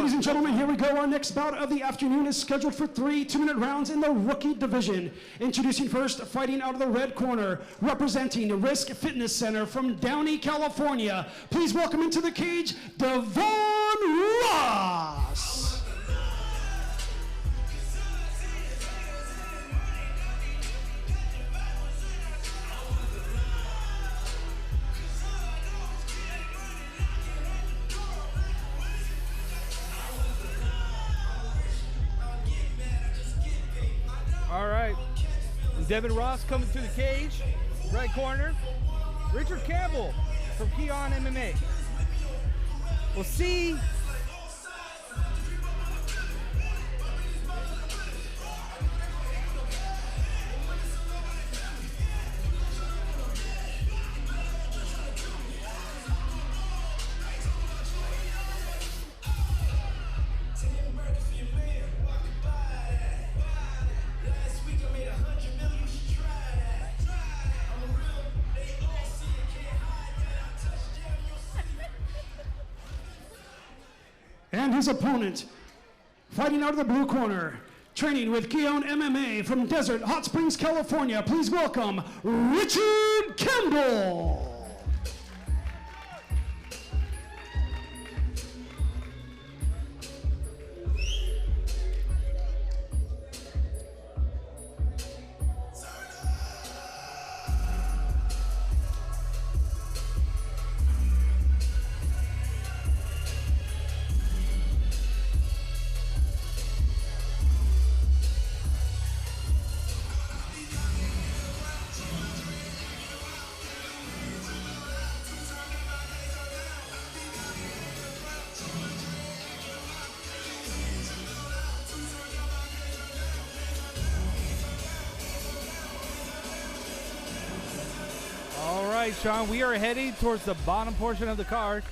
ladies and gentlemen, here we go. Our next bout of the afternoon is scheduled for 3 2-minute rounds in the rookie division. Introducing first, fighting out of the red corner, representing the Risk Fitness Center from Downey, California. Please welcome into the cage, Devon Ross. All right, Devon Ross coming through the cage, right corner. Richard Campbell from Keon MMA. We'll see. And his opponent, fighting out of the blue corner, training with Keon MMA from Desert Hot Springs, California. Please welcome Richard Campbell. All right, Sean, we are heading towards the bottom portion of the card.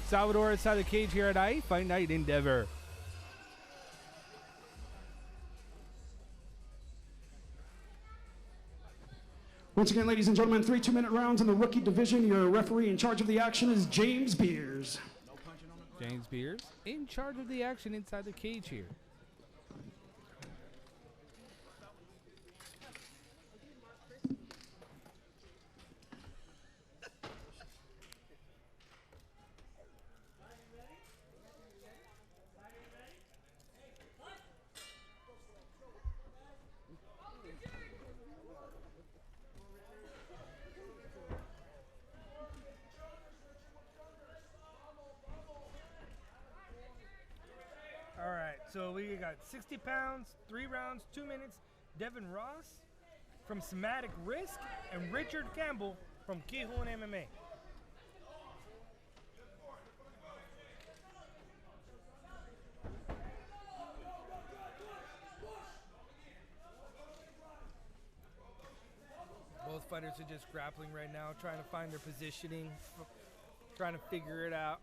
Salvador inside the cage here at IE Fight Night Endeavor. Once again, ladies and gentlemen, 3 2-minute rounds in the rookie division. Your referee in charge of the action is James Beers. James Beers in charge of the action inside the cage here. All right, so we got 60 pounds, 3 rounds, 2 minutes. Devon Ross from Somatic Risk and Richard Campbell from Kihun MMA. Both fighters are just grappling right now, trying to find their positioning, trying to figure it out.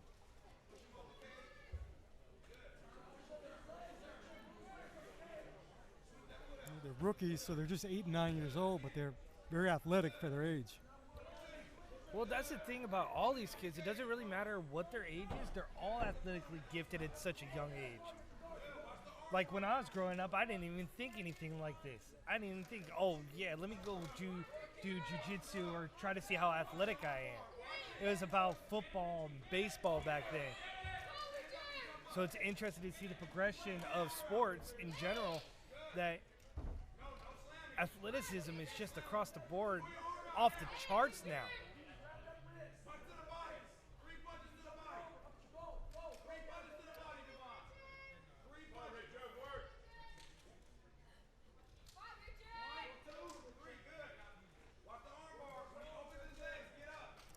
They're rookies, so they're just 8 and 9 years old, but they're very athletic for their age. Well, that's the thing about all these kids. It doesn't really matter what their age is. They're all athletically gifted at such a young age. Like when I was growing up, I didn't even think anything like this. I didn't even think, oh, yeah, let me go do jiu-jitsu or try to see how athletic I am. It was about football and baseball back then. So it's interesting to see the progression of sports in general, that athleticism is just across the board off the charts now.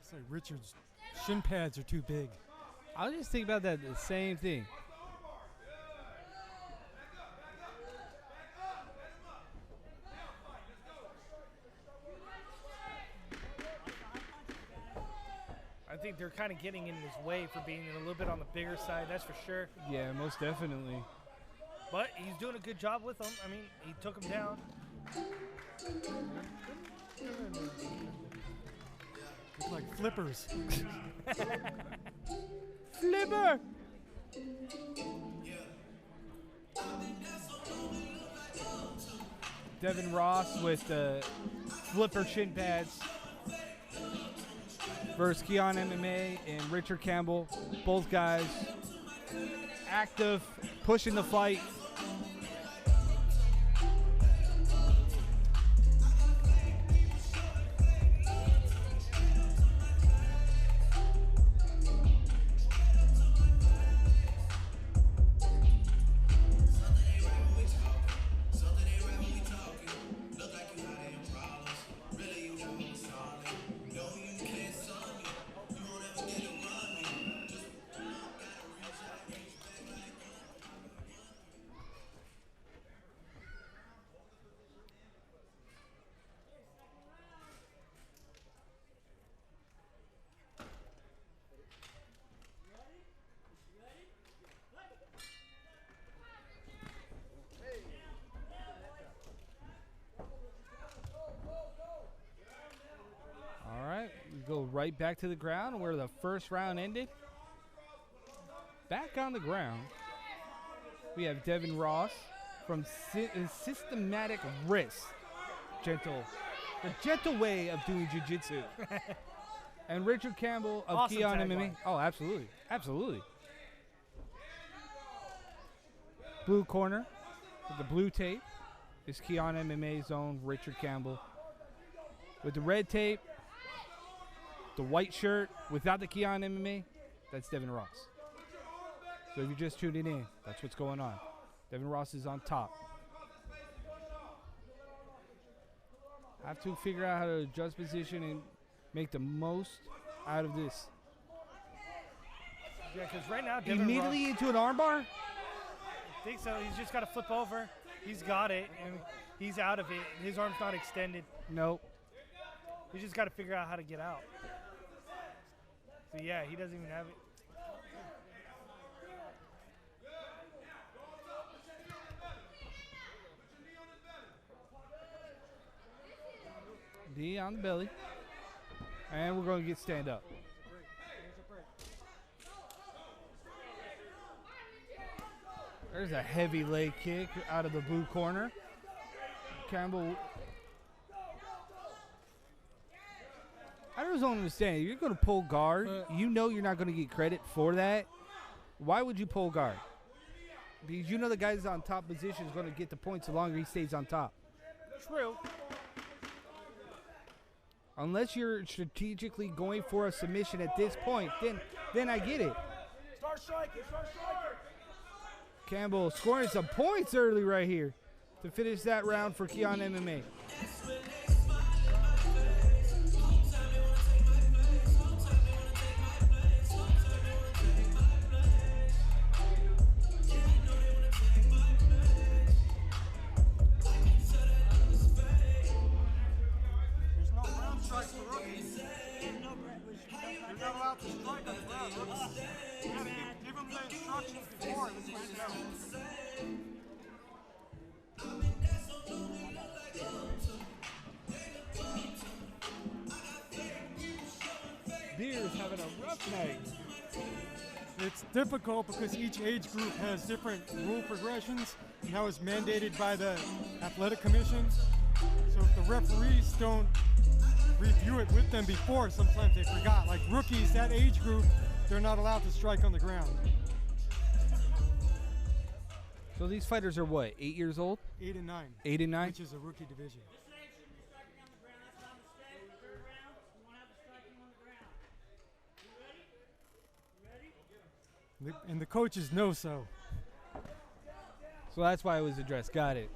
It's like Richard's shin pads are too big. I was just thinking about that, the same thing. I think they're kind of getting in his way for being a little bit on the bigger side, that's for sure. Yeah, most definitely. But he's doing a good job with them. I mean, he took him down. Look like flippers. Flipper! Devin Ross with the flipper shin pads versus Keon MMA and Richard Campbell. Both guys active, pushing the fight. Go right back to the ground where the first round ended. Back on the ground, we have Devin Ross from Systematic Wrist. The gentle way of doing jiu-jitsu. And Richard Campbell of Awesome Keon tagline. MMA. Oh, absolutely. Absolutely. Blue corner with the blue tape is Keon MMA's own Richard Campbell. With the red tape, the white shirt without the Keon MMA, that's Devin Ross. So if you're just tuning in, that's what's going on. Devin Ross is on top. Have to figure out how to adjust position and make the most out of this. Yeah, because right now, Devin Immediately Ross, into an armbar? I think so. He's just got to flip over. He's got it, and he's out of it. His arm's not extended. Nope. He's just got to figure out how to get out. So, yeah, he doesn't even have it. D on the belly. And we're going to get stand up. There's a heavy leg kick out of the blue corner. Campbell. I just don't understand. You're going to pull guard. You know you're not going to get credit for that. Why would you pull guard? Because you know the guy's on top position is going to get the points the longer he stays on top. True. Unless you're strategically going for a submission at this point, then I get it. Start striking. Campbell scoring some points early right here to finish that round for Keon MMA. Beer's having a rough night. It's difficult because each age group has different rule progressions, and that was mandated by the athletic commission. So if the referees don't review it with them before, sometimes they forgot. Like rookies, that age group, they're not allowed to strike on the ground. So these fighters are what, 8 years old? 8 and 9. 8 and 9? Which is a rookie division. And the coaches know so. So that's why it was addressed. Got it.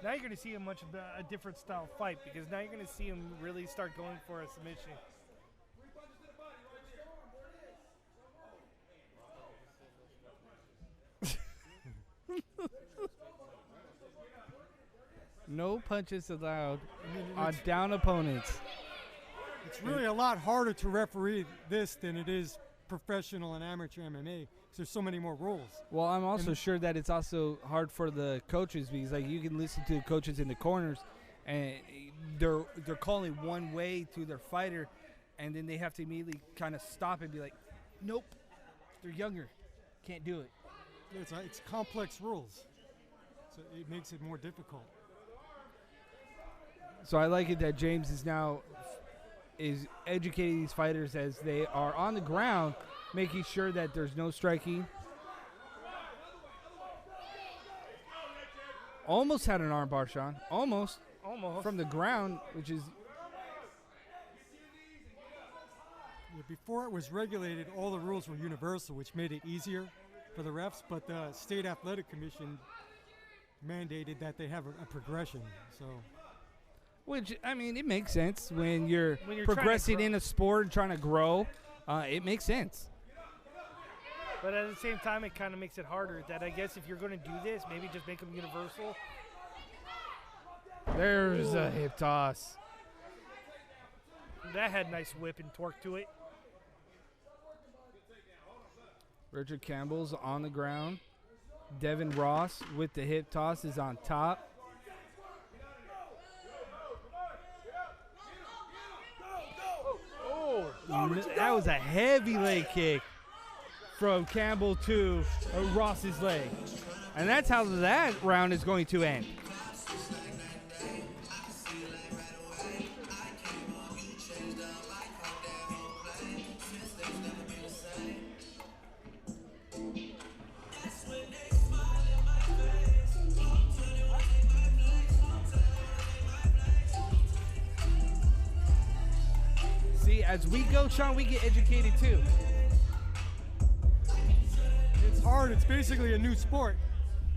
Now you're going to see a much a different style fight because now you're going to see him really start going for a submission. No punches allowed on down opponents. It's really a lot harder to referee this than it is professional and amateur MMA because there's so many more rules. Well, I'm also sure that it's also hard for the coaches because, like, you can listen to the coaches in the corners, and they're calling one way to their fighter, and then they have to immediately kind of stop and be like, "Nope, they're younger, can't do it." it's complex rules, so it makes it more difficult. So I like it that James is educating these fighters as they are on the ground, making sure that there's no striking. Almost had an armbar, Sean. Almost from the ground, which is Before it was regulated, all the rules were universal, which made it easier for the refs, but the State Athletic Commission mandated that they have a progression. So, which, I mean, it makes sense when you're When you're progressing in a sport and trying to grow. It makes sense. But at the same time, it kind of makes it harder. That I guess if you're going to do this, maybe just make them universal. There's a hip toss. That had nice whip and torque to it. Richard Campbell's on the ground. Devin Ross with the hip toss is on top. That was a heavy leg kick from Campbell to Ross's leg. And that's how that round is going to end. See, as we go, Sean, we get educated too. it's hard. It's basically a new sport,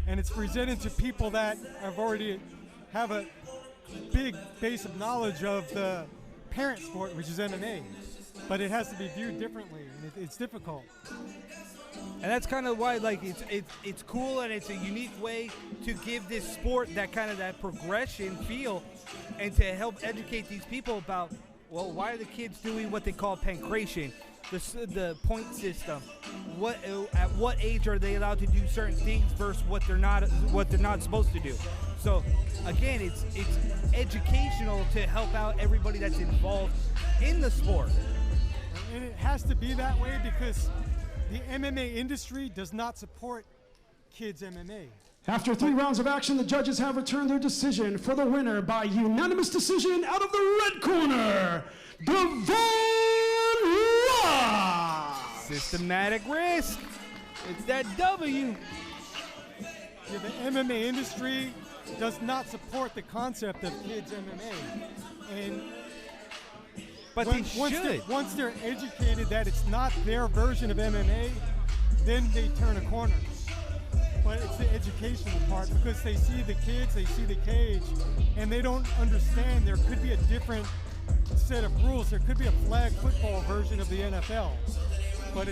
and it's presented to people that have a big base of knowledge of the parent sport, which is MMA. But it has to be viewed differently, and it's difficult. And that's kind of why, like, it's cool, and it's a unique way to give this sport that kind of that progression feel, and to help educate these people about, well, why are the kids doing what they call pancration, the point system? At what age are they allowed to do certain things versus what they're not supposed to do? So again, it's educational to help out everybody that's involved in the sport. And it has to be that way because the MMA industry does not support kids MMA. After 3 rounds of action, the judges have returned their decision for the winner by unanimous decision out of the red corner, Devon Ross. Systematic risk. It's that W. Yeah, the MMA industry does not support the concept of kids MMA. And But they should. Once they're educated that it's not their version of MMA, then they turn a corner. But it's the educational part because they see the kids, they see the cage, and they don't understand there could be a different set of rules. There could be a flag football version of the NFL. But